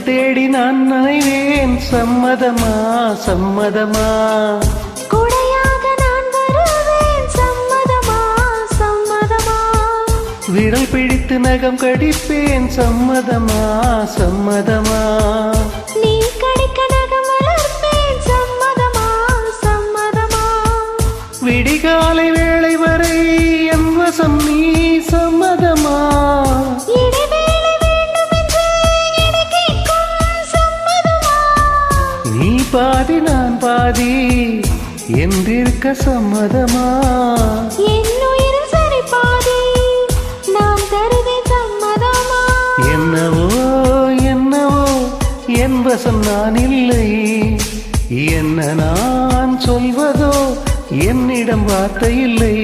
தேடி நான் நனைவேன். சம்மதமா சம்மதமா? கொடையாக நான் வருவேன். சம்மதமா சம்மதமா? விரல் பிடித்து நகம் கடிப்பேன். சம்மதமா சம்மதமா? நீ கடிக்க நகம் வளர்ப்பேன். சம்மதமா சம்மதமா? விடிகாலை வேளை வரை என் வசம் நீ. சம்மதமா? இடைவேளை வேண்டுமென்று எடை கேட்கும். சம்மதமா? நீ பாதி நான் பாதி என்றிருக்க சம்மதமா? என் உயிரில் சரி பாதி நான் தருவேன். சம்மதமா? என்னவோ என்னவோ என் வசம் நான் இல்லை. என்ன நான் சொல்வதோ என்னிடம் வார்த்தை இல்லை.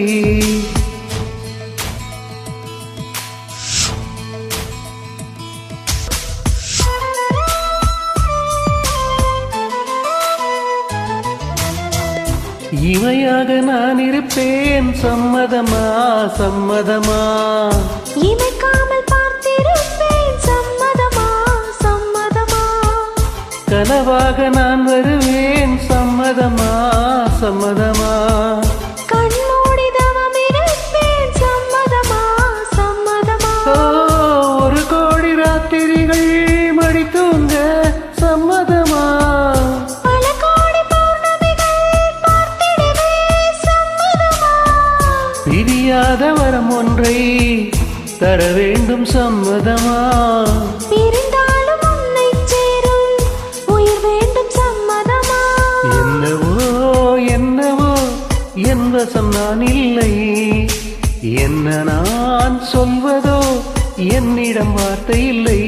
இவையாக நான் இருப்பேன். சம்மதமா சம்மதமா? இமைக்காமல் பார்த்திருப்பேன். சம்மதமா சம்மதமா? கனவாக நான் வருவேன். சம்மதமா சம்மதமா? கண்மூடி தவம் இருப்பேன். சம்மதமா சம்மதமா? ஒரு கோடி ராத்திரிகள் மடி தூங்க. சம்மதமா? பல கோடி பௌர்ணமிகள் பார்த்திடவே. சம்மதமா? பிரியாத வரம் ஒன்றை தர வேண்டும். சம்மதமா? பிரிந்தாலும் உன்னை சேரும் உயிர் வேண்டும். சம்மதமா? என்னவோ என்னவோ என் வசம் நான் இல்லை. என்ன நான் சொல்வதோ என்னிடம் வார்த்தை இல்லை.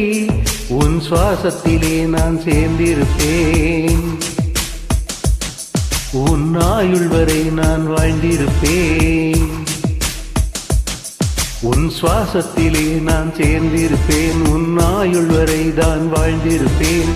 உன் சுவாசத்திலே நான் சேர்ந்திருப்பேன். உன் ஆயுள் வரை நான் வாழ்ந்திருப்பேன். உன் சுவாசத்திலே நான் சேர்ந்திருப்பேன். உன் ஆயுள் வரை தான் வாழ்ந்திருப்பேன்.